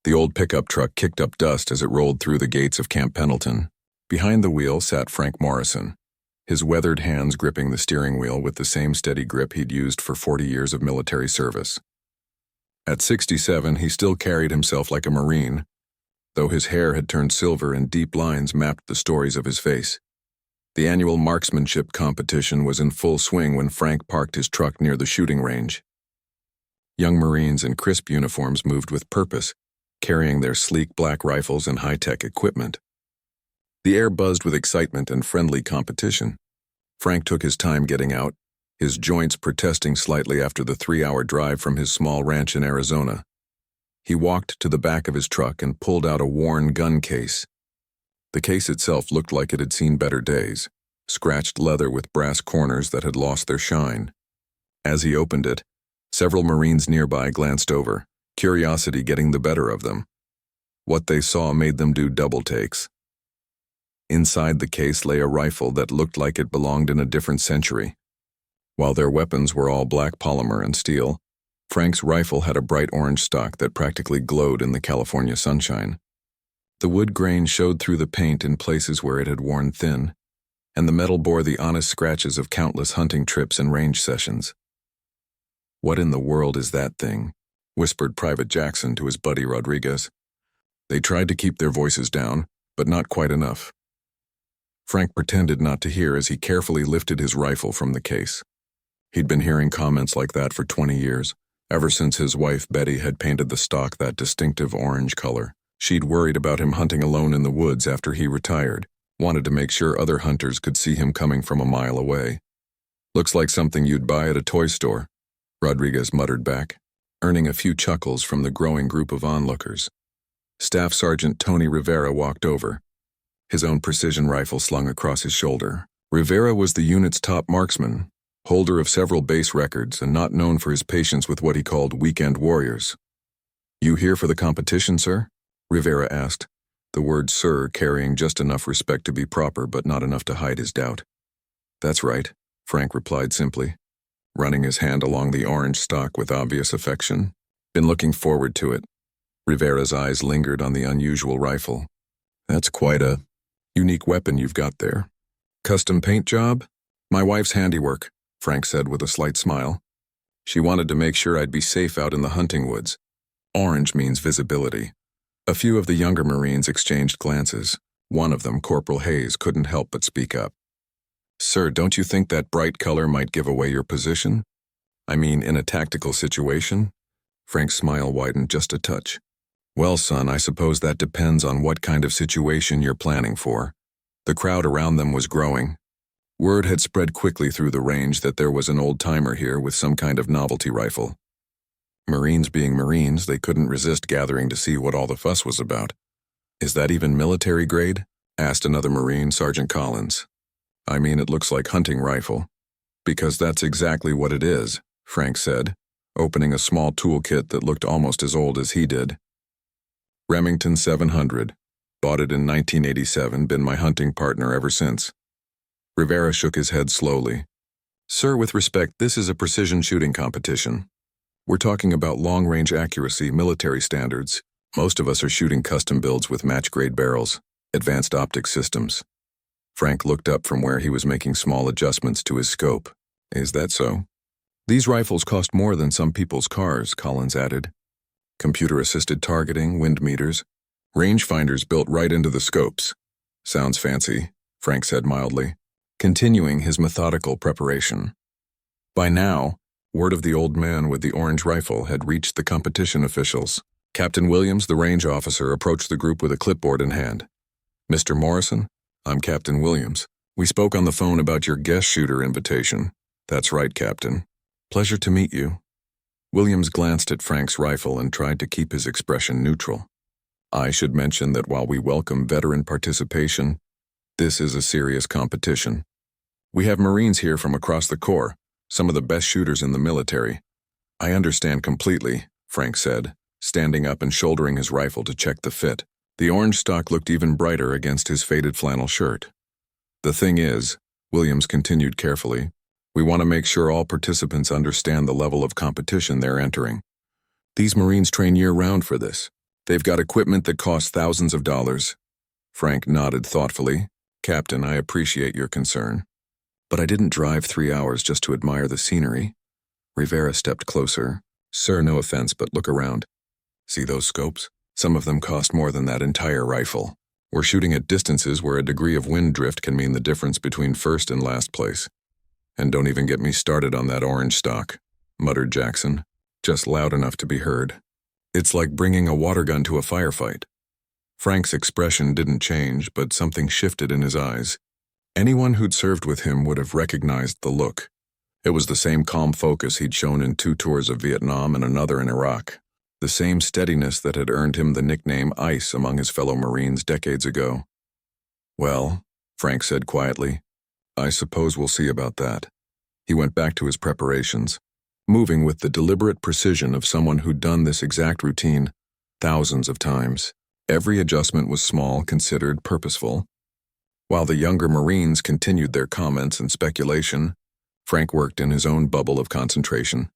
The old pickup truck kicked up dust as it rolled through the gates of Camp Pendleton. Behind the wheel sat Frank Morrison, his weathered hands gripping the steering wheel with the same steady grip he'd used for 40 years of military service. At 67, he still carried himself like a Marine, though his hair had turned silver and deep lines mapped the stories of his face. The annual marksmanship competition was in full swing when Frank parked his truck near the shooting range. Young Marines in crisp uniforms moved with purpose, carrying their sleek black rifles and high-tech equipment. The air buzzed with excitement and friendly competition. Frank took his time getting out, his joints protesting slightly after the 3-hour drive from his small ranch in Arizona. He walked to the back of his truck and pulled out a worn gun case. The case itself looked like it had seen better days, scratched leather with brass corners that had lost their shine. As he opened it, several Marines nearby glanced over, curiosity getting the better of them. What they saw made them do double takes. Inside the case lay a rifle that looked like it belonged in a different century. While their weapons were all black polymer and steel, Frank's rifle had a bright orange stock that practically glowed in the California sunshine. The wood grain showed through the paint in places where it had worn thin, and the metal bore the honest scratches of countless hunting trips and range sessions. "What in the world is that thing?" whispered Private Jackson to his buddy Rodriguez. They tried to keep their voices down, but not quite enough. Frank pretended not to hear as he carefully lifted his rifle from the case. He'd been hearing comments like that for 20 years, ever since his wife Betty had painted the stock that distinctive orange color. She'd worried about him hunting alone in the woods after he retired, wanted to make sure other hunters could see him coming from a mile away. "Looks like something you'd buy at a toy store," Rodriguez muttered back, earning a few chuckles from the growing group of onlookers. Staff Sergeant Tony Rivera walked over, his own precision rifle slung across his shoulder. Rivera was the unit's top marksman, holder of several base records and not known for his patience with what he called weekend warriors. "You here for the competition, sir?" Rivera asked, the word sir carrying just enough respect to be proper but not enough to hide his doubt. "That's right," Frank replied simply, running his hand along the orange stock with obvious affection. "Been looking forward to it." Rivera's eyes lingered on the unusual rifle. "That's quite a unique weapon you've got there. Custom paint job?" "My wife's handiwork," Frank said with a slight smile. "She wanted to make sure I'd be safe out in the hunting woods. Orange means visibility." A few of the younger Marines exchanged glances. One of them, Corporal Hayes, couldn't help but speak up. "Sir, don't you think that bright color might give away your position? I mean, in a tactical situation?" Frank's smile widened just a touch. "Well, son, I suppose that depends on what kind of situation you're planning for." The crowd around them was growing. Word had spread quickly through the range that there was an old-timer here with some kind of novelty rifle. Marines being Marines, they couldn't resist gathering to see what all the fuss was about. "Is that even military grade?" asked another Marine, Sergeant Collins. "I mean, it looks like hunting rifle." "Because that's exactly what it is," Frank said, opening a small toolkit that looked almost as old as he did. "Remington 700. Bought it in 1987, been my hunting partner ever since." Rivera shook his head slowly. "Sir, with respect, this is a precision shooting competition. We're talking about long-range accuracy, military standards. Most of us are shooting custom builds with match-grade barrels, advanced optic systems." Frank looked up from where he was making small adjustments to his scope. "Is that so?" "These rifles cost more than some people's cars," Collins added. "Computer-assisted targeting, wind meters, rangefinders built right into the scopes." "Sounds fancy," Frank said mildly, continuing his methodical preparation. By now, word of the old man with the orange rifle had reached the competition officials. Captain Williams, the range officer, approached the group with a clipboard in hand. "Mr. Morrison, I'm Captain Williams. We spoke on the phone about your guest shooter invitation." "That's right, Captain. Pleasure to meet you." Williams glanced at Frank's rifle and tried to keep his expression neutral. "I should mention that while we welcome veteran participation, this is a serious competition. We have Marines here from across the Corps, some of the best shooters in the military." "I understand completely," Frank said, standing up and shouldering his rifle to check the fit. The orange stock looked even brighter against his faded flannel shirt. "The thing is," Williams continued carefully, "we want to make sure all participants understand the level of competition they're entering. These Marines train year-round for this. They've got equipment that costs thousands of dollars. Frank nodded thoughtfully. Captain, I appreciate your concern. But I didn't drive 3 hours just to admire the scenery. Rivera stepped closer. Sir, no offense, but look around. See those scopes? Some of them cost more than that entire rifle. We're shooting at distances where a degree of wind drift can mean the difference between first and last place. And don't even get me started on that orange stock, muttered Jackson, just loud enough to be heard. It's like bringing a water gun to a firefight. Frank's expression didn't change, but something shifted in his eyes. Anyone who'd served with him would have recognized the look. It was the same calm focus he'd shown in 2 tours of Vietnam and another in Iraq. The same steadiness that had earned him the nickname Ice among his fellow Marines decades ago. Well, Frank said quietly, I suppose we'll see about that. He went back to his preparations, moving with the deliberate precision of someone who'd done this exact routine thousands of times. Every adjustment was small, considered, purposeful. While the younger Marines continued their comments and speculation, Frank worked in his own bubble of concentration.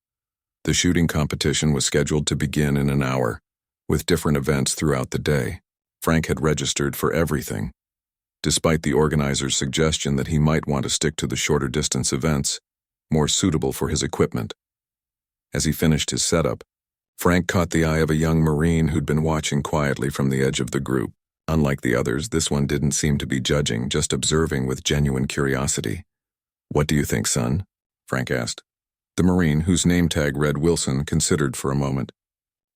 The shooting competition was scheduled to begin in an hour, with different events throughout the day. Frank had registered for everything. Despite the organizer's suggestion that he might want to stick to the shorter distance events, more suitable for his equipment. As he finished his setup, Frank caught the eye of a young Marine who'd been watching quietly from the edge of the group. Unlike the others, this one didn't seem to be judging, just observing with genuine curiosity. What do you think, son? Frank asked. The Marine, whose name tag read Wilson, considered for a moment.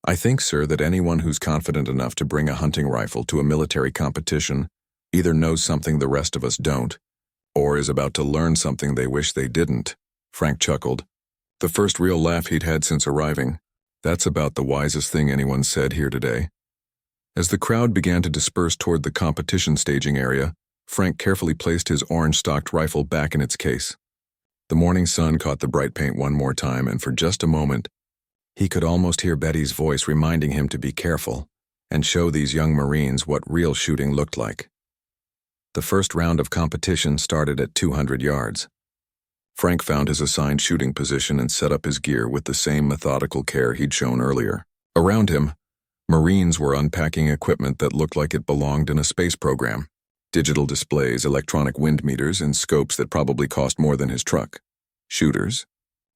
I think, sir, that anyone who's confident enough to bring a hunting rifle to a military competition either knows something the rest of us don't, or is about to learn something they wish they didn't. Frank chuckled. The first real laugh he'd had since arriving. That's about the wisest thing anyone said here today. As the crowd began to disperse toward the competition staging area, Frank carefully placed his orange-stocked rifle back in its case. The morning sun caught the bright paint one more time, and for just a moment, he could almost hear Betty's voice reminding him to be careful and show these young Marines what real shooting looked like. The first round of competition started at 200 yards. Frank found his assigned shooting position and set up his gear with the same methodical care he'd shown earlier. Around him, Marines were unpacking equipment that looked like it belonged in a space program. Digital displays, electronic wind meters, and scopes that probably cost more than his truck. Shooters,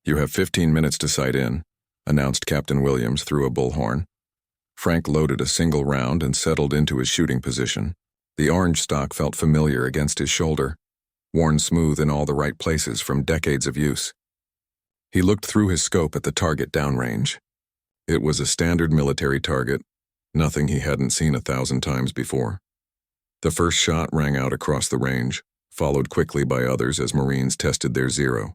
you have 15 minutes to sight in, announced Captain Williams through a bullhorn. Frank loaded a single round and settled into his shooting position. The orange stock felt familiar against his shoulder, worn smooth in all the right places from decades of use. He looked through his scope at the target downrange. It was a standard military target, nothing he hadn't seen 1,000 times before. The first shot rang out across the range, followed quickly by others as Marines tested their zero.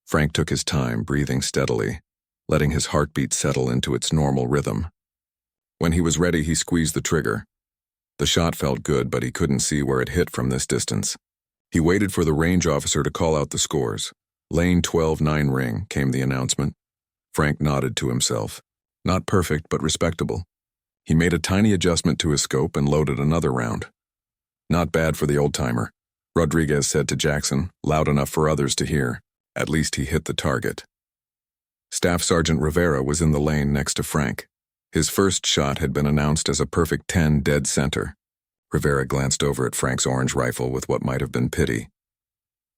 Frank took his time, breathing steadily, letting his heartbeat settle into its normal rhythm. When he was ready, he squeezed the trigger. The shot felt good, but he couldn't see where it hit from this distance. He waited for the range officer to call out the scores. Lane 12-9 ring, came the announcement. Frank nodded to himself. Not perfect, but respectable. He made a tiny adjustment to his scope and loaded another round. Not bad for the old-timer, Rodriguez said to Jackson, loud enough for others to hear. At least he hit the target. Staff Sergeant Rivera was in the lane next to Frank. His first shot had been announced as a perfect 10 dead center. Rivera glanced over at Frank's orange rifle with what might have been pity.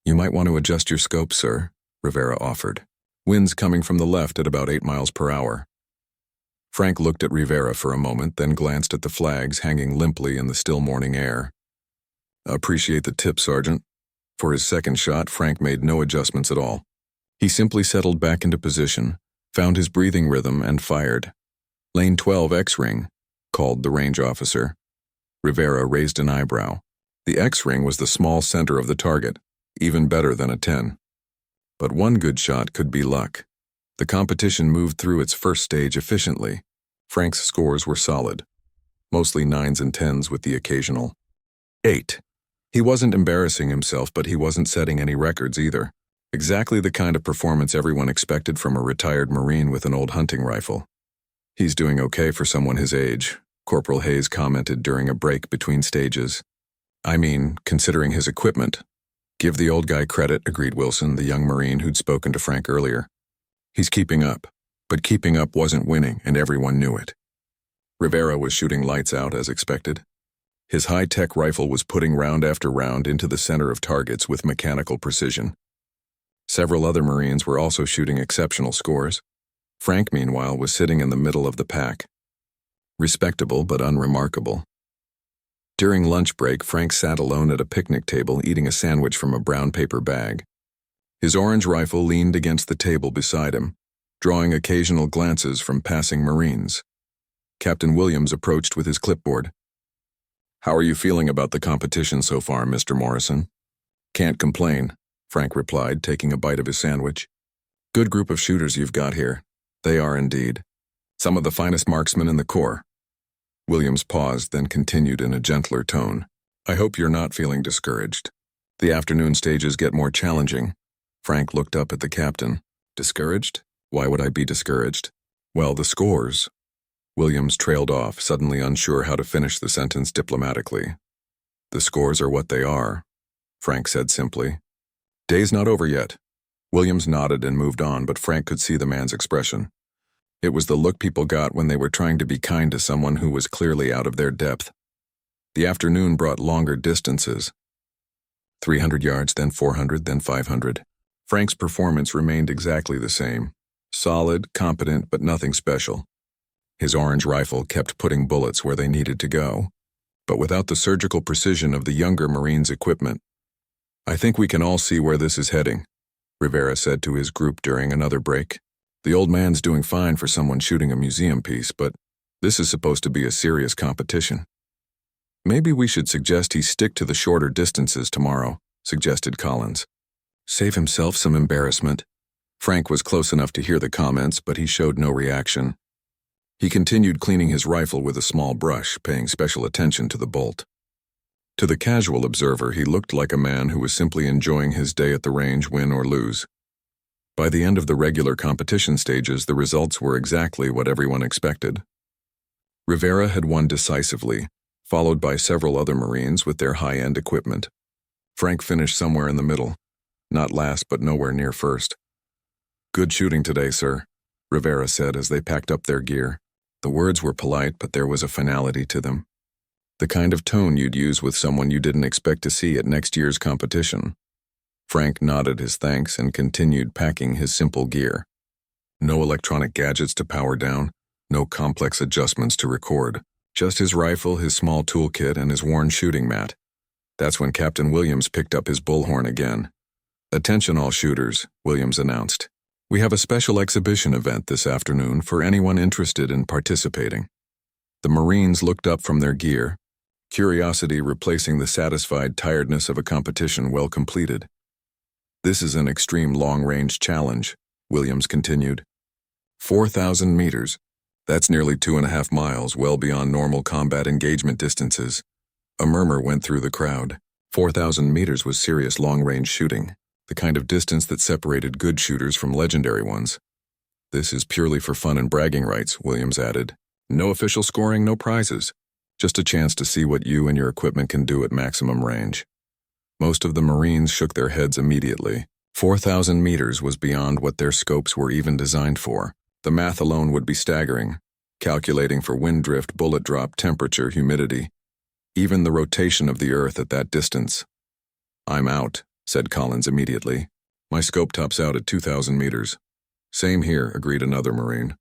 You might want to adjust your scope, sir, Rivera offered. Winds coming from the left at about 8 miles per hour. Frank looked at Rivera for a moment, then glanced at the flags hanging limply in the still morning air. Appreciate the tip, Sergeant. For his second shot, Frank made no adjustments at all. He simply settled back into position, found his breathing rhythm, and fired. Lane 12 X-ring, called the range officer. Rivera raised an eyebrow. The X-ring was the small center of the target, even better than a 10. But one good shot could be luck. The competition moved through its first stage efficiently. Frank's scores were solid, mostly 9s and 10s with the occasional 8. He wasn't embarrassing himself, but he wasn't setting any records either. Exactly the kind of performance everyone expected from a retired Marine with an old hunting rifle. He's doing okay for someone his age, Corporal Hayes commented during a break between stages. I mean, considering his equipment. Give the old guy credit, agreed Wilson, the young Marine who'd spoken to Frank earlier. He's keeping up, but keeping up wasn't winning, and everyone knew it. Rivera was shooting lights out as expected. His high-tech rifle was putting round after round into the center of targets with mechanical precision. Several other Marines were also shooting exceptional scores. Frank, meanwhile, was sitting in the middle of the pack. Respectable but unremarkable. During lunch break, Frank sat alone at a picnic table eating a sandwich from a brown paper bag. His orange rifle leaned against the table beside him, drawing occasional glances from passing Marines. Captain Williams approached with his clipboard. "How are you feeling about the competition so far, Mr. Morrison?" "Can't complain," Frank replied, taking a bite of his sandwich. "Good group of shooters you've got here. They are indeed. Some of the finest marksmen in the Corps." Williams paused, then continued in a gentler tone. "I hope you're not feeling discouraged. The afternoon stages get more challenging." Frank looked up at the captain. "Discouraged? Why would I be discouraged?" "Well, the scores." Williams trailed off, suddenly unsure how to finish the sentence diplomatically. "The scores are what they are," Frank said simply. "Day's not over yet." Williams nodded and moved on, but Frank could see the man's expression. It was the look people got when they were trying to be kind to someone who was clearly out of their depth. The afternoon brought longer distances. 300 yards, then 400, then 500. Frank's performance remained exactly the same. Solid, competent, but nothing special. His orange rifle kept putting bullets where they needed to go, but without the surgical precision of the younger Marines' equipment. "I think we can all see where this is heading," Rivera said to his group during another break. "The old man's doing fine for someone shooting a museum piece, but this is supposed to be a serious competition." "Maybe we should suggest he stick to the shorter distances tomorrow," suggested Collins. Save himself some embarrassment. Frank was close enough to hear the comments, but he showed no reaction. He continued cleaning his rifle with a small brush, paying special attention to the bolt. To the casual observer, he looked like a man who was simply enjoying his day at the range, win or lose. By the end of the regular competition stages, the results were exactly what everyone expected. Rivera had won decisively, followed by several other Marines with their high-end equipment. Frank finished somewhere in the middle, not last but nowhere near first. "Good shooting today, sir," Rivera said as they packed up their gear. The words were polite, but there was a finality to them. The kind of tone you'd use with someone you didn't expect to see at next year's competition. Frank nodded his thanks and continued packing his simple gear. No electronic gadgets to power down, no complex adjustments to record. Just his rifle, his small toolkit, and his worn shooting mat. That's when Captain Williams picked up his bullhorn again. "Attention all shooters," Williams announced. "We have a special exhibition event this afternoon for anyone interested in participating." The Marines looked up from their gear, curiosity replacing the satisfied tiredness of a competition well completed. "This is an extreme long-range challenge," Williams continued. 4,000 meters. That's nearly 2.5 miles, well beyond normal combat engagement distances. A murmur went through the crowd. 4,000 meters was serious long-range shooting, the kind of distance that separated good shooters from legendary ones. "This is purely for fun and bragging rights," Williams added. "No official scoring, no prizes. Just a chance to see what you and your equipment can do at maximum range." Most of the Marines shook their heads immediately. 4,000 meters was beyond what their scopes were even designed for. The math alone would be staggering, calculating for wind drift, bullet drop, temperature, humidity, even the rotation of the Earth at that distance. "I'm out," said Collins immediately. "My scope tops out at 2,000 meters. "Same here," agreed another Marine.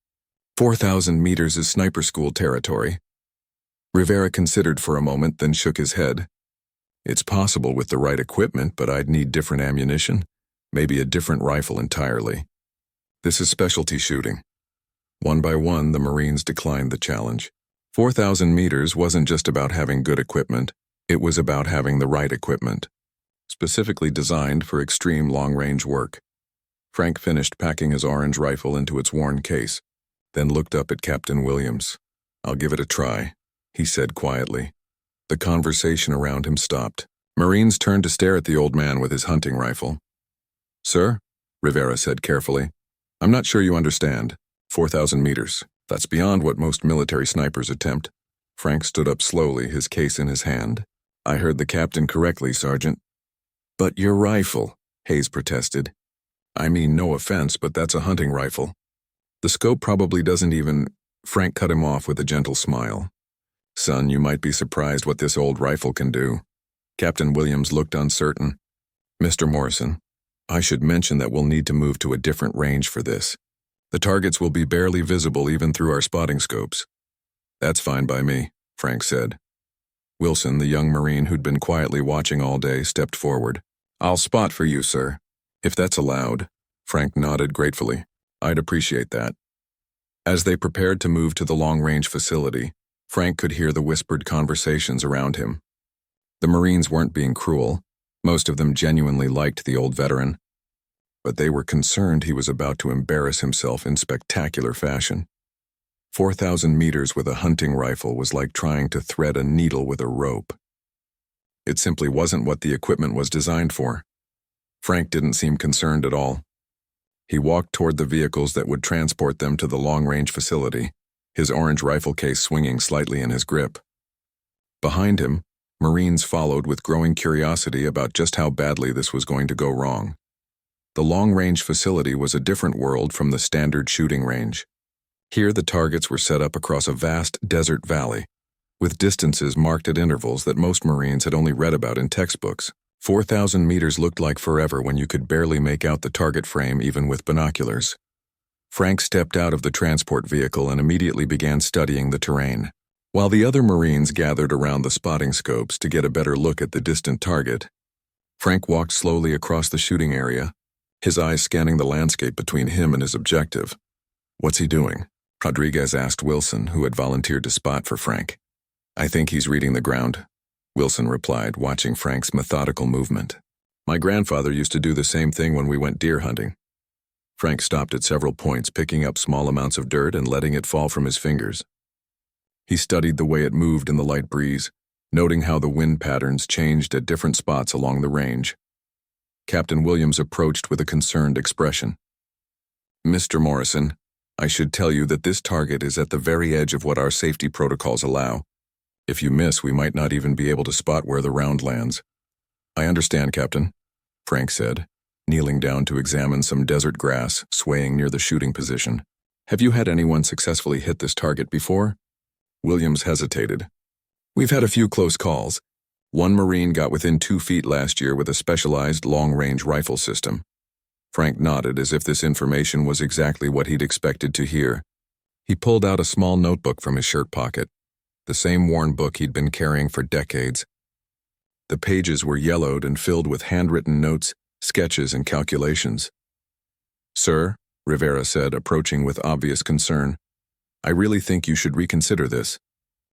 4,000 meters is sniper school territory." Rivera considered for a moment, then shook his head. "It's possible with the right equipment, but I'd need different ammunition, maybe a different rifle entirely. This is specialty shooting." One by one, the Marines declined the challenge. 4,000 meters wasn't just about having good equipment, it was about having the right equipment, specifically designed for extreme long-range work. Frank finished packing his orange rifle into its worn case, then looked up at Captain Williams. "I'll give it a try," he said quietly. The conversation around him stopped. Marines turned to stare at the old man with his hunting rifle. "Sir," Rivera said carefully, "I'm not sure you understand. 4,000 meters. That's beyond what most military snipers attempt." Frank stood up slowly, his case in his hand. "I heard the captain correctly, Sergeant." "But your rifle," Hayes protested. "I mean, no offense, but that's a hunting rifle. The scope probably doesn't even..." Frank cut him off with a gentle smile. "Son, you might be surprised what this old rifle can do." Captain Williams looked uncertain. "Mr. Morrison, I should mention that we'll need to move to a different range for this. The targets will be barely visible even through our spotting scopes." "That's fine by me," Frank said. Wilson, the young Marine who'd been quietly watching all day, stepped forward. "I'll spot for you, sir. If that's allowed." Frank nodded gratefully. "I'd appreciate that." As they prepared to move to the long-range facility, Frank could hear the whispered conversations around him. The Marines weren't being cruel. Most of them genuinely liked the old veteran. But they were concerned he was about to embarrass himself in spectacular fashion. 4,000 meters with a hunting rifle was like trying to thread a needle with a rope. It simply wasn't what the equipment was designed for. Frank didn't seem concerned at all. He walked toward the vehicles that would transport them to the long-range facility, his orange rifle case swinging slightly in his grip. Behind him, Marines followed with growing curiosity about just how badly this was going to go wrong. The long-range facility was a different world from the standard shooting range. Here the targets were set up across a vast desert valley, with distances marked at intervals that most Marines had only read about in textbooks. 4,000 meters looked like forever when you could barely make out the target frame even with binoculars. Frank stepped out of the transport vehicle and immediately began studying the terrain. While the other Marines gathered around the spotting scopes to get a better look at the distant target, Frank walked slowly across the shooting area, his eyes scanning the landscape between him and his objective. "What's he doing?" Rodriguez asked Wilson, who had volunteered to spot for Frank. "I think he's reading the ground," Wilson replied, watching Frank's methodical movement. "My grandfather used to do the same thing when we went deer hunting." Frank stopped at several points, picking up small amounts of dirt and letting it fall from his fingers. He studied the way it moved in the light breeze, noting how the wind patterns changed at different spots along the range. Captain Williams approached with a concerned expression. "Mr. Morrison, I should tell you that this target is at the very edge of what our safety protocols allow. If you miss, we might not even be able to spot where the round lands." "I understand, Captain," Frank said, kneeling down to examine some desert grass swaying near the shooting position. "Have you had anyone successfully hit this target before?" Williams hesitated. "We've had a few close calls. One Marine got within 2 feet last year with a specialized long-range rifle system." Frank nodded as if this information was exactly what he'd expected to hear. He pulled out a small notebook from his shirt pocket, the same worn book he'd been carrying for decades. The pages were yellowed and filled with handwritten notes, sketches, and calculations. "Sir," Rivera said, approaching with obvious concern, "I really think you should reconsider this.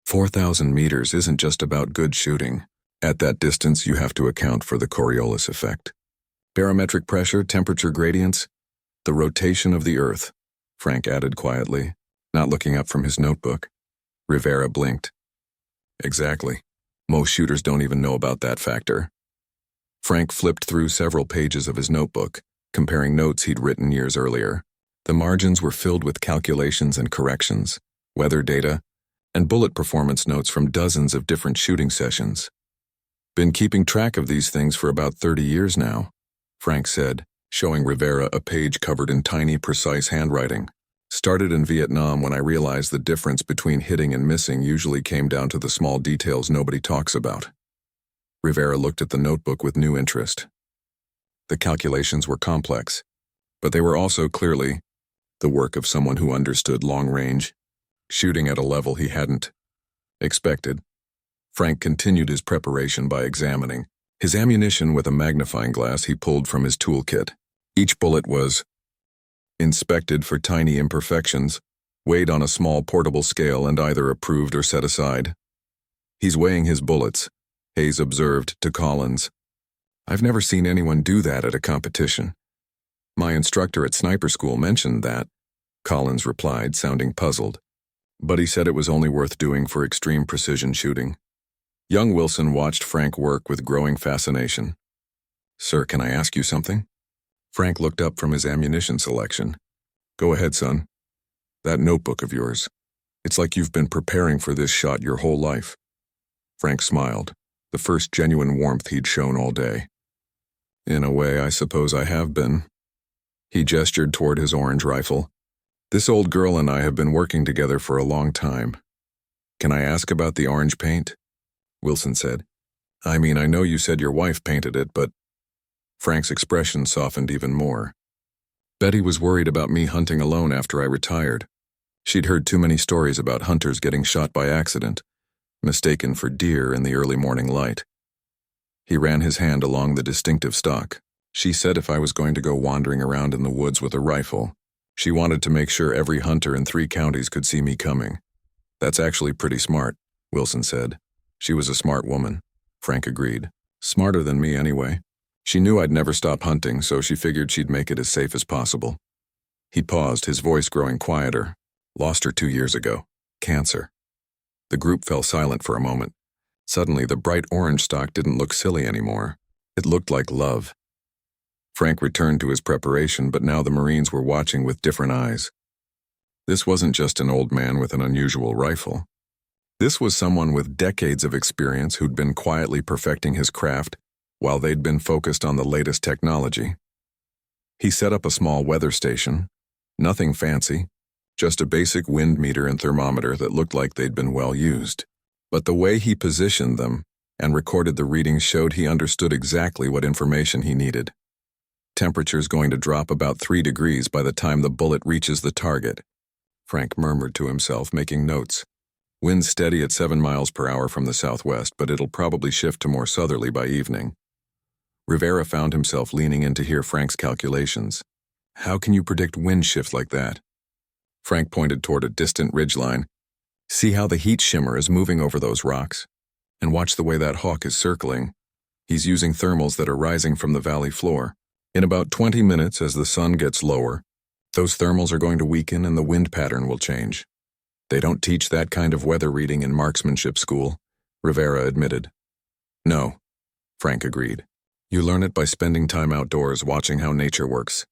4,000 meters isn't just about good shooting. At that distance, you have to account for the Coriolis effect. Barometric pressure, temperature gradients, the rotation of the Earth," Frank added quietly, not looking up from his notebook. Rivera blinked. "Exactly. Most shooters don't even know about that factor." Frank flipped through several pages of his notebook, comparing notes he'd written years earlier. The margins were filled with calculations and corrections, weather data, and bullet performance notes from dozens of different shooting sessions. "Been keeping track of these things for about 30 years now," Frank said, showing Rivera a page covered in tiny, precise handwriting. "Started in Vietnam when I realized the difference between hitting and missing usually came down to the small details nobody talks about." Rivera looked at the notebook with new interest. The calculations were complex, but they were also clearly the work of someone who understood long-range, shooting at a level he hadn't expected. Frank continued his preparation by examining his ammunition with a magnifying glass he pulled from his toolkit. Each bullet was inspected for tiny imperfections, weighed on a small portable scale and either approved or set aside. "He's weighing his bullets," Hayes observed to Collins. "I've never seen anyone do that at a competition." "My instructor at sniper school mentioned that," Collins replied, sounding puzzled. "But he said it was only worth doing for extreme precision shooting." Young Wilson watched Frank work with growing fascination. "Sir, can I ask you something?" Frank looked up from his ammunition selection. "Go ahead, son. That notebook of yours. It's like you've been preparing for this shot your whole life." Frank smiled, the first genuine warmth he'd shown all day. "In a way, I suppose I have been." He gestured toward his orange rifle. This old girl and I have been working together for a long time. Can I ask about the orange paint? Wilson said. I mean, I know you said your wife painted it, but... Frank's expression softened even more. Betty was worried about me hunting alone after I retired. She'd heard too many stories about hunters getting shot by accident, mistaken for deer in the early morning light. He ran his hand along the distinctive stock. She said if I was going to go wandering around in the woods with a rifle, she wanted to make sure every hunter in 3 counties could see me coming. That's actually pretty smart, Wilson said. She was a smart woman, Frank agreed. Smarter than me anyway. She knew I'd never stop hunting, so she figured she'd make it as safe as possible. He paused, his voice growing quieter. Lost her 2 years ago. Cancer. The group fell silent for a moment. Suddenly, the bright orange stock didn't look silly anymore. It looked like love. Frank returned to his preparation, but now the Marines were watching with different eyes. This wasn't just an old man with an unusual rifle. This was someone with decades of experience who'd been quietly perfecting his craft while they'd been focused on the latest technology. He set up a small weather station. Nothing fancy, just a basic wind meter and thermometer that looked like they'd been well used. But the way he positioned them and recorded the readings showed he understood exactly what information he needed. Temperature's going to drop about 3 degrees by the time the bullet reaches the target, Frank murmured to himself, making notes. Wind steady at 7 miles per hour from the southwest, but it'll probably shift to more southerly by evening. Rivera found himself leaning in to hear Frank's calculations. How can you predict wind shift like that? Frank pointed toward a distant ridgeline. See how the heat shimmer is moving over those rocks? And watch the way that hawk is circling. He's using thermals that are rising from the valley floor. In about 20 minutes, as the sun gets lower, those thermals are going to weaken and the wind pattern will change. They don't teach that kind of weather reading in marksmanship school, Rivera admitted. No, Frank agreed. You learn it by spending time outdoors watching how nature works.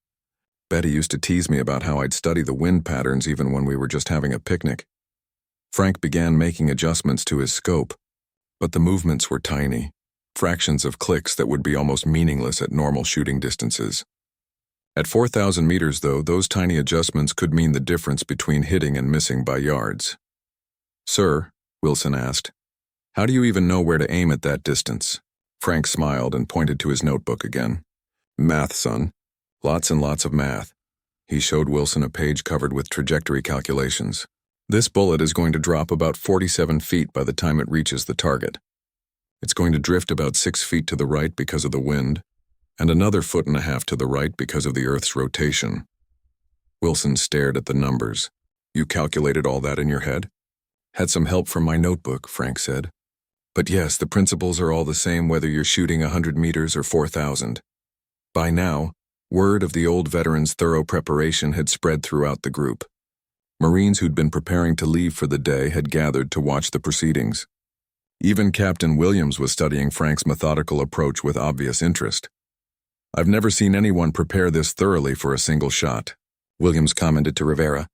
Betty used to tease me about how I'd study the wind patterns even when we were just having a picnic. Frank began making adjustments to his scope, but the movements were tiny, fractions of clicks that would be almost meaningless at normal shooting distances. At 4,000 meters, though, those tiny adjustments could mean the difference between hitting and missing by yards. Sir, Wilson asked, how do you even know where to aim at that distance? Frank smiled and pointed to his notebook again. Math, son. Lots and lots of math. He showed Wilson a page covered with trajectory calculations. This bullet is going to drop about 47 feet by the time it reaches the target. It's going to drift about 6 feet to the right because of the wind, and another 1.5 feet to the right because of the Earth's rotation. Wilson stared at the numbers. You calculated all that in your head? Had some help from my notebook, Frank said. But yes, the principles are all the same whether you're shooting 100 meters or 4,000. By now, word of the old veteran's thorough preparation had spread throughout the group. Marines who'd been preparing to leave for the day had gathered to watch the proceedings. Even Captain Williams was studying Frank's methodical approach with obvious interest. I've never seen anyone prepare this thoroughly for a single shot, Williams commented to Rivera.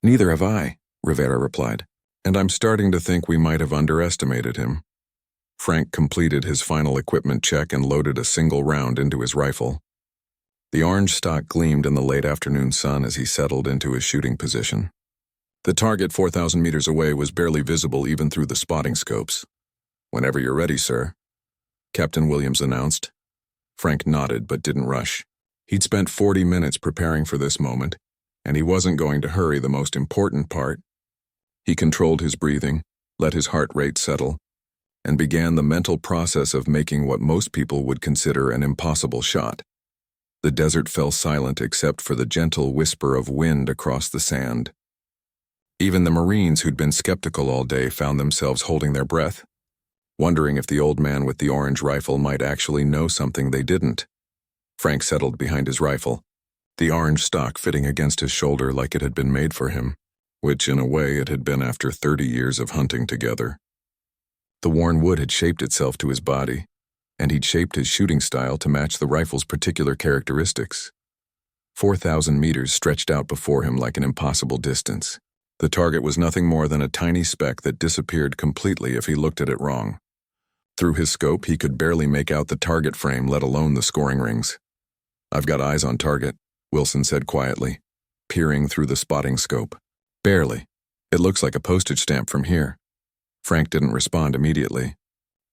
Neither have I, Rivera replied, and I'm starting to think we might have underestimated him. Frank completed his final equipment check and loaded a single round into his rifle. The orange stock gleamed in the late afternoon sun as he settled into his shooting position. The target 4,000 meters away was barely visible even through the spotting scopes. Whenever you're ready, sir, Captain Williams announced. Frank nodded but didn't rush. He'd spent 40 minutes preparing for this moment, and he wasn't going to hurry the most important part. He controlled his breathing, let his heart rate settle, and began the mental process of making what most people would consider an impossible shot. The desert fell silent except for the gentle whisper of wind across the sand. Even the Marines who'd been skeptical all day found themselves holding their breath, wondering if the old man with the orange rifle might actually know something they didn't. Frank settled behind his rifle, the orange stock fitting against his shoulder like it had been made for him, which in a way it had been after 30 years of hunting together. The worn wood had shaped itself to his body, and he'd shaped his shooting style to match the rifle's particular characteristics. 4,000 meters stretched out before him like an impossible distance. The target was nothing more than a tiny speck that disappeared completely if he looked at it wrong. Through his scope, he could barely make out the target frame, let alone the scoring rings. I've got eyes on target, Wilson said quietly. peering through the spotting scope. Barely. It looks like a postage stamp from here. Frank didn't respond immediately.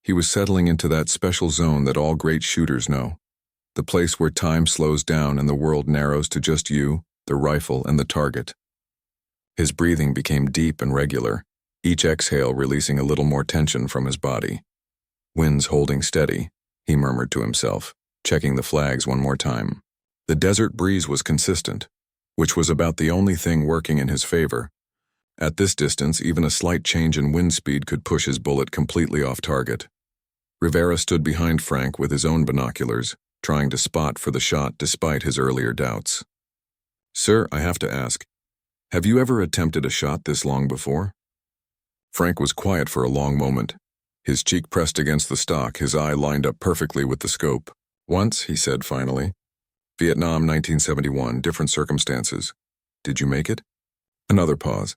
He was settling into that special zone that all great shooters know. The place where time slows down and the world narrows to just you, the rifle, and the target. His breathing became deep and regular, each exhale releasing a little more tension from his body. "Wind's holding steady," he murmured to himself, checking the flags one more time. The desert breeze was consistent, which was about the only thing working in his favor. At this distance, even a slight change in wind speed could push his bullet completely off target. Rivera stood behind Frank with his own binoculars, trying to spot for the shot despite his earlier doubts. "Sir, I have to ask, have you ever attempted a shot this long before?" Frank was quiet for a long moment, his cheek pressed against the stock, his eye lined up perfectly with the scope. "Once," he said finally. "Vietnam, 1971, different circumstances. Did you make it?" Another pause.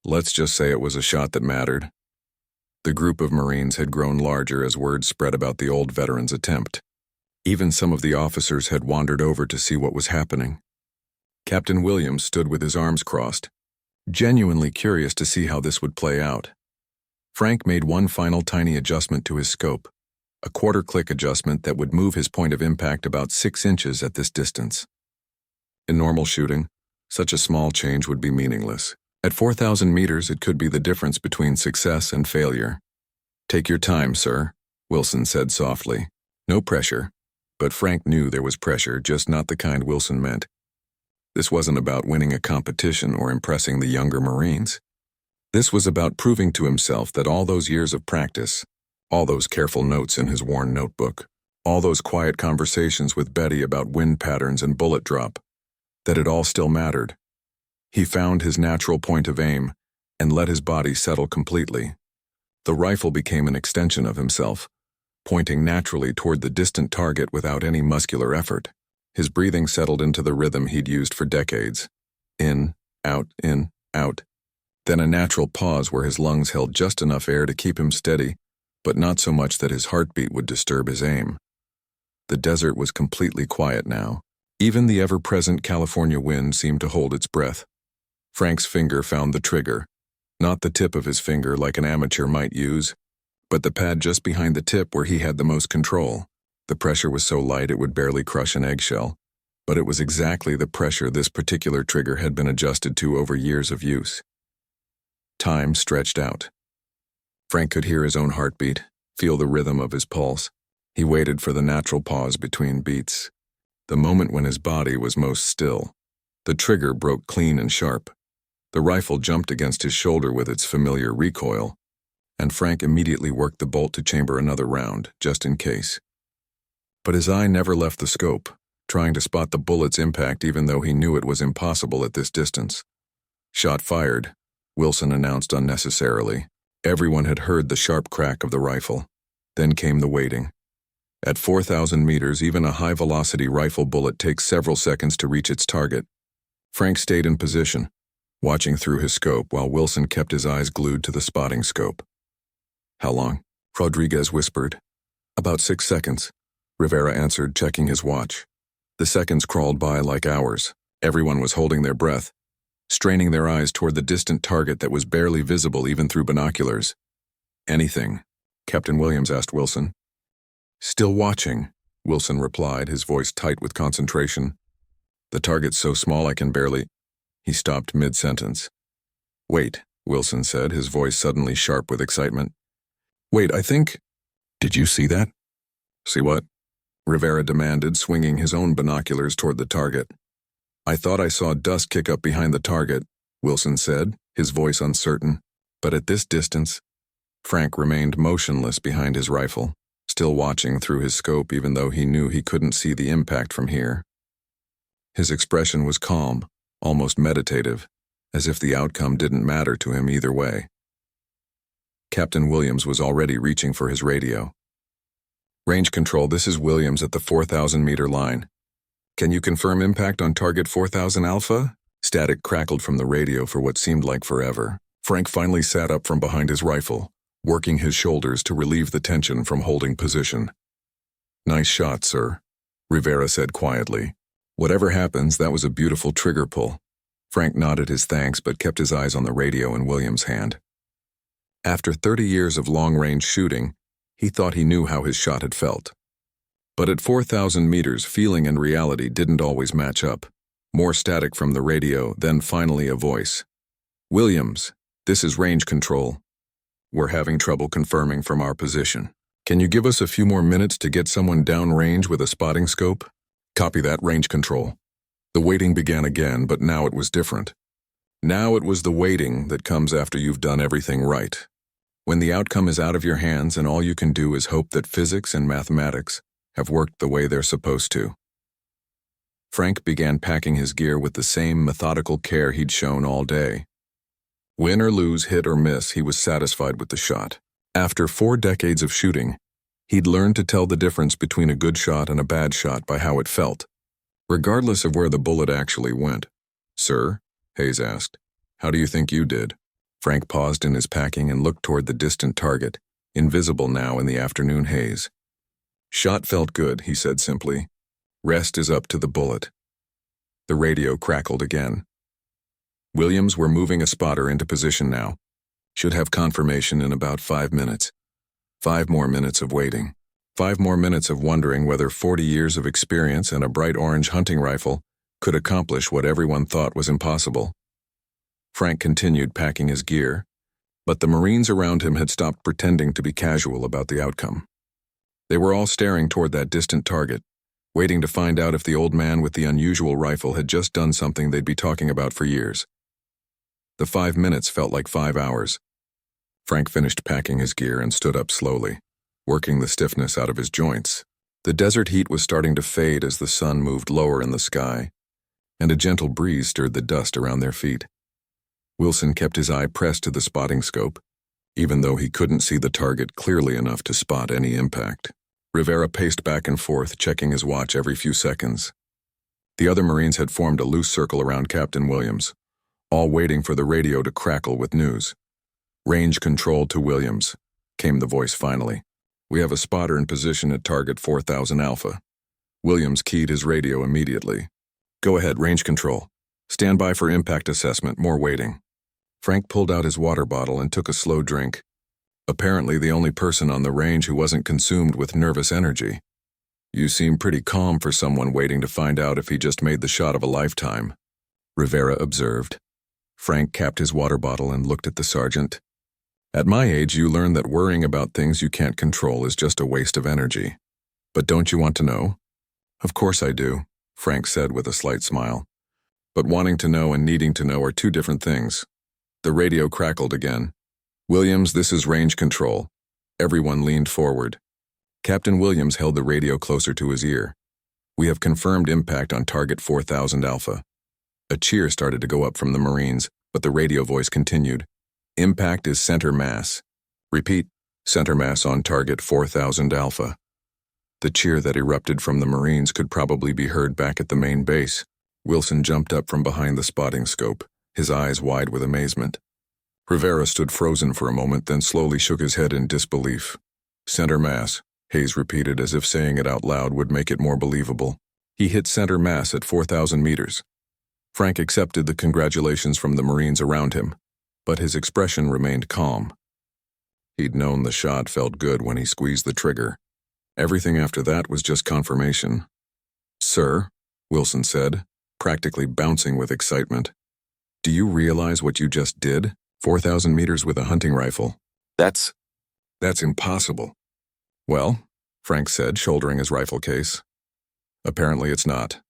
"Let's just say it was a shot that mattered." The group of Marines had grown larger as word spread about the old veteran's attempt. Even some of the officers had wandered over to see what was happening. Captain Williams stood with his arms crossed, genuinely curious to see how this would play out. Frank made one final tiny adjustment to his scope, a quarter-click adjustment that would move his point of impact about 6 inches at this distance. In normal shooting, such a small change would be meaningless. At 4,000 meters, it could be the difference between success and failure. "Take your time, sir," Wilson said softly. No pressure, but Frank knew there was pressure, just not the kind Wilson meant. This wasn't about winning a competition or impressing the younger Marines. This was about proving to himself that all those years of practice, all those careful notes in his worn notebook, all those quiet conversations with Betty about wind patterns and bullet drop, that it all still mattered. He found his natural point of aim and let his body settle completely. The rifle became an extension of himself, pointing naturally toward the distant target without any muscular effort. His breathing settled into the rhythm he'd used for decades. In, out, then a natural pause where his lungs held just enough air to keep him steady, but not so much that his heartbeat would disturb his aim. The desert was completely quiet now. Even the ever-present California wind seemed to hold its breath. Frank's finger found the trigger, not the tip of his finger like an amateur might use, but the pad just behind the tip where he had the most control. The pressure was so light it would barely crush an eggshell, but it was exactly the pressure this particular trigger had been adjusted to over years of use. Time stretched out. Frank could hear his own heartbeat, feel the rhythm of his pulse. He waited for the natural pause between beats, the moment when his body was most still. The trigger broke clean and sharp. The rifle jumped against his shoulder with its familiar recoil, and Frank immediately worked the bolt to chamber another round, just in case. But his eye never left the scope, trying to spot the bullet's impact even though he knew it was impossible at this distance. "Shot fired," Wilson announced unnecessarily. Everyone had heard the sharp crack of the rifle. Then came the waiting. At 4,000 meters, even a high-velocity rifle bullet takes several seconds to reach its target. Frank stayed in position, watching through his scope while Wilson kept his eyes glued to the spotting scope. "How long?" Rodriguez whispered. "About 6 seconds," Rivera answered, checking his watch. The seconds crawled by like hours. Everyone was holding their breath, straining their eyes toward the distant target that was barely visible even through binoculars. "Anything?" Captain Williams asked Wilson. "Still watching," Wilson replied, his voice tight with concentration. "The target's so small I can barely—" He stopped mid-sentence. "Wait," Wilson said, his voice suddenly sharp with excitement. "Wait, I think—" "Did you see that?" "See what?" Rivera demanded, swinging his own binoculars toward the target. "I thought I saw dust kick up behind the target," Wilson said, his voice uncertain. But at this distance, Frank remained motionless behind his rifle, still watching through his scope even though he knew he couldn't see the impact from here. His expression was calm, almost meditative, as if the outcome didn't matter to him either way. Captain Williams was already reaching for his radio. "Range control, this is Williams at the 4,000-meter line. Can you confirm impact on target 4,000 Alpha?" Static crackled from the radio for what seemed like forever. Frank finally sat up from behind his rifle, working his shoulders to relieve the tension from holding position. "Nice shot, sir," Rivera said quietly. "Whatever happens, that was a beautiful trigger pull." Frank nodded his thanks but kept his eyes on the radio in Williams' hand. After 30 years of long-range shooting, he thought he knew how his shot had felt. But at 4,000 meters, feeling and reality didn't always match up. More static from the radio, then finally a voice. "Williams, this is range control. We're having trouble confirming from our position. Can you give us a few more minutes to get someone downrange with a spotting scope?" "Copy that, range control." The waiting began again, but now it was different. Now it was the waiting that comes after you've done everything right. When the outcome is out of your hands and all you can do is hope that physics and mathematics have worked the way they're supposed to. Frank began packing his gear with the same methodical care he'd shown all day. Win or lose, hit or miss, he was satisfied with the shot. After 4 decades of shooting, he'd learned to tell the difference between a good shot and a bad shot by how it felt, regardless of where the bullet actually went. "Sir?" Hayes asked. "How do you think you did?" Frank paused in his packing and looked toward the distant target, invisible now in the afternoon haze. "Shot felt good," he said simply. "Rest is up to the bullet." The radio crackled again. "Williams, we're moving a spotter into position now. Should have confirmation in about 5 minutes. 5 more minutes of waiting. 5 more minutes of wondering whether 40 years of experience and a bright orange hunting rifle could accomplish what everyone thought was impossible." Frank continued packing his gear, but the Marines around him had stopped pretending to be casual about the outcome. They were all staring toward that distant target, waiting to find out if the old man with the unusual rifle had just done something they'd be talking about for years. The 5 minutes felt like 5 hours. Frank finished packing his gear and stood up slowly, working the stiffness out of his joints. The desert heat was starting to fade as the sun moved lower in the sky, and a gentle breeze stirred the dust around their feet. Wilson kept his eye pressed to the spotting scope, even though he couldn't see the target clearly enough to spot any impact. Rivera paced back and forth, checking his watch every few seconds. The other Marines had formed a loose circle around Captain Williams, all waiting for the radio to crackle with news. "Range control to Williams," came the voice finally. "We have a spotter in position at target 4000 Alpha." Williams keyed his radio immediately. "Go ahead, range control. Stand by for impact assessment, more waiting." Frank pulled out his water bottle and took a slow drink, apparently the only person on the range who wasn't consumed with nervous energy. "You seem pretty calm for someone waiting to find out if he just made the shot of a lifetime," Rivera observed. Frank capped his water bottle and looked at the sergeant. "At my age, you learn that worrying about things you can't control is just a waste of energy. But don't you want to know?" "Of course I do," Frank said with a slight smile. "But wanting to know and needing to know are 2 different things." The radio crackled again. "Williams, this is range control." Everyone leaned forward. Captain Williams held the radio closer to his ear. "We have confirmed impact on target 4000 Alpha." A cheer started to go up from the Marines, but the radio voice continued. "Impact is center mass. Repeat, center mass on target 4000 Alpha." The cheer that erupted from the Marines could probably be heard back at the main base. Wilson jumped up from behind the spotting scope, his eyes wide with amazement. Rivera stood frozen for a moment, then slowly shook his head in disbelief. "Center mass," Hayes repeated as if saying it out loud would make it more believable. "He hit center mass at 4000 meters." Frank accepted the congratulations from the Marines around him, but his expression remained calm. He'd known the shot felt good when he squeezed the trigger. Everything after that was just confirmation. "Sir," Wilson said, practically bouncing with excitement, "do you realize what you just did? 4000 meters with a hunting rifle. That's impossible." "Well," Frank said, shouldering his rifle case, "apparently it's not."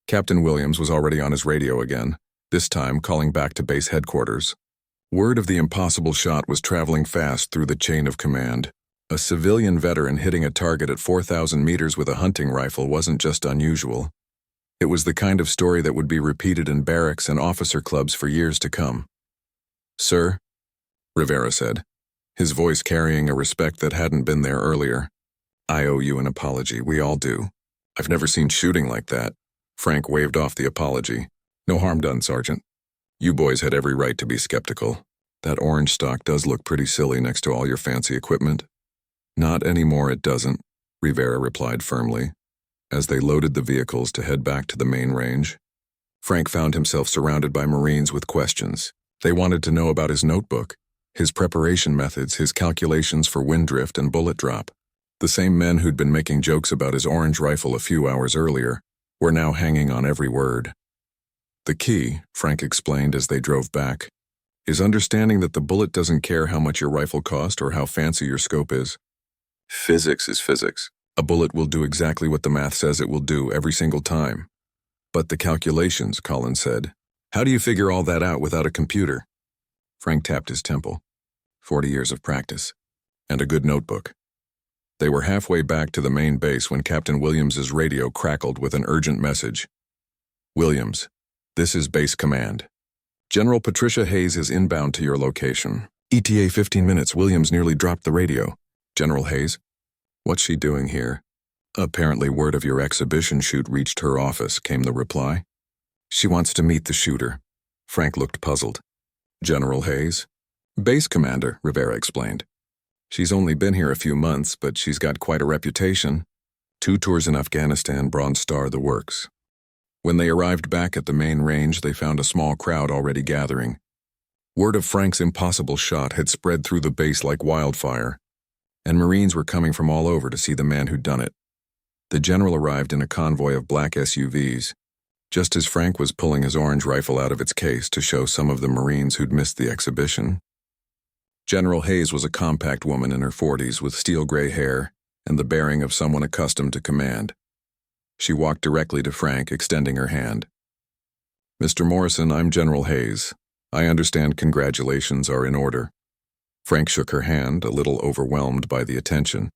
Captain Williams was already on his radio again, this time calling back to base headquarters. Word of the impossible shot was traveling fast through the chain of command. A civilian veteran hitting a target at 4000 meters with a hunting rifle wasn't just unusual. It was the kind of story that would be repeated in barracks and officer clubs for years to come. "Sir," Rivera said, his voice carrying a respect that hadn't been there earlier, "I owe you an apology, we all do. I've never seen shooting like that." Frank waved off the apology. "No harm done, Sergeant. You boys had every right to be skeptical. That orange stock does look pretty silly next to all your fancy equipment." "Not anymore, it doesn't," Rivera replied firmly, as they loaded the vehicles to head back to the main range. Frank found himself surrounded by Marines with questions. They wanted to know about his notebook, his preparation methods, his calculations for wind drift and bullet drop. The same men who'd been making jokes about his orange rifle a few hours earlier were now hanging on every word. The key, Frank explained as they drove back, is understanding that the bullet doesn't care how much your rifle cost or how fancy your scope is. Physics is physics. A bullet will do exactly what the math says it will do every single time. But the calculations, Colin said. How do you figure all that out without a computer? Frank tapped his temple. 40 years of practice. And a good notebook. They were halfway back to the main base when Captain Williams's radio crackled with an urgent message. Williams, this is base command. General Patricia Hayes is inbound to your location. ETA 15 minutes. Williams nearly dropped the radio. General Hayes? What's she doing here? Apparently word of your exhibition shoot reached her office, came the reply. She wants to meet the shooter. Frank looked puzzled. General Hayes? Base commander, Rivera explained. She's only been here a few months, but she's got quite a reputation. 2 tours in Afghanistan, Bronze Star, the works. When they arrived back at the main range, they found a small crowd already gathering. Word of Frank's impossible shot had spread through the base like wildfire, and Marines were coming from all over to see the man who'd done it. The general arrived in a convoy of black SUVs, just as Frank was pulling his orange rifle out of its case to show some of the Marines who'd missed the exhibition. General Hayes was a compact woman in her 40s with steel-gray hair and the bearing of someone accustomed to command. She walked directly to Frank, extending her hand. Mr. Morrison, I'm General Hayes. I understand congratulations are in order. Frank shook her hand, a little overwhelmed by the attention.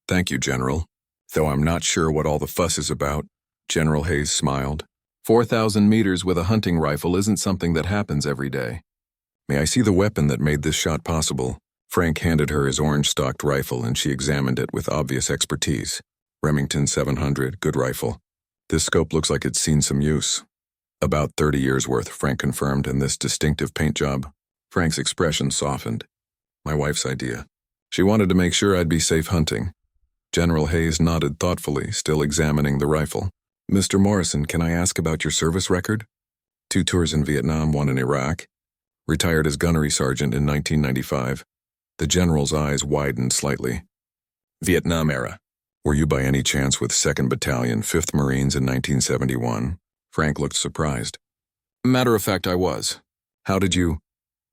Thank you, General. Though I'm not sure what all the fuss is about, General Hayes smiled. 4,000 meters with a hunting rifle isn't something that happens every day. May I see the weapon that made this shot possible? Frank handed her his orange-stocked rifle and she examined it with obvious expertise. Remington 700, good rifle. This scope looks like it's seen some use. About 30 years worth, Frank confirmed, in this distinctive paint job. Frank's expression softened. My wife's idea. She wanted to make sure I'd be safe hunting. General Hayes nodded thoughtfully, still examining the rifle. Mr. Morrison, can I ask about your service record? 2 tours in Vietnam, 1 in Iraq. Retired as gunnery sergeant in 1995. The general's eyes widened slightly. Vietnam era. Were you by any chance with 2nd Battalion, 5th Marines in 1971? Frank looked surprised. Matter of fact, I was. How did you?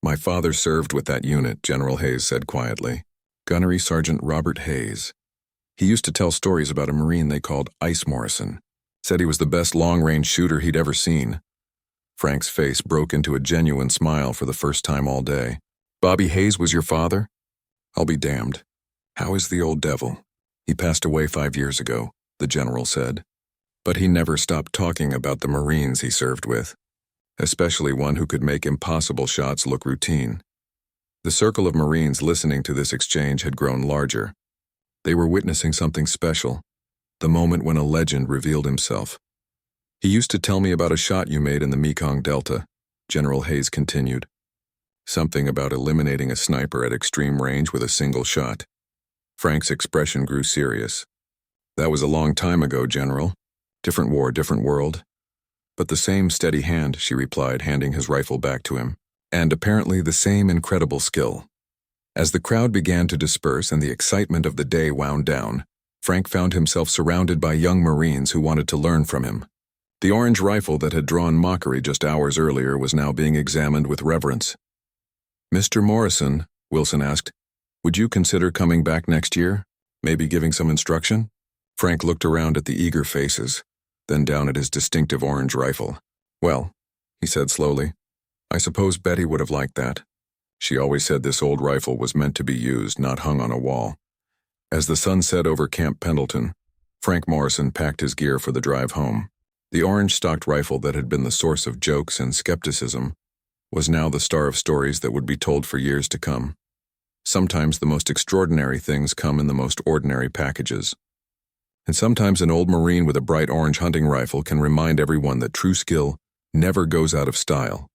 My father served with that unit, General Hayes said quietly. Gunnery Sergeant Robert Hayes. He used to tell stories about a Marine they called Ice Morrison. Said he was the best long-range shooter he'd ever seen. Frank's face broke into a genuine smile for the first time all day. Bobby Hayes was your father? I'll be damned. How is the old devil? He passed away 5 years ago, the general said. But he never stopped talking about the Marines he served with, especially one who could make impossible shots look routine. The circle of Marines listening to this exchange had grown larger. They were witnessing something special, the moment when a legend revealed himself. He used to tell me about a shot you made in the Mekong Delta, General Hayes continued. Something about eliminating a sniper at extreme range with a single shot. Frank's expression grew serious. That was a long time ago, General. Different war, different world. But the same steady hand, she replied, handing his rifle back to him. And apparently the same incredible skill. As the crowd began to disperse and the excitement of the day wound down, Frank found himself surrounded by young Marines who wanted to learn from him. The orange rifle that had drawn mockery just hours earlier was now being examined with reverence. Mr. Morrison, Wilson asked, would you consider coming back next year? Maybe giving some instruction? Frank looked around at the eager faces, then down at his distinctive orange rifle. Well, he said slowly, I suppose Betty would have liked that. She always said this old rifle was meant to be used, not hung on a wall. As the sun set over Camp Pendleton, Frank Morrison packed his gear for the drive home. The orange-stocked rifle that had been the source of jokes and skepticism was now the star of stories that would be told for years to come. Sometimes the most extraordinary things come in the most ordinary packages. And sometimes an old Marine with a bright orange hunting rifle can remind everyone that true skill never goes out of style.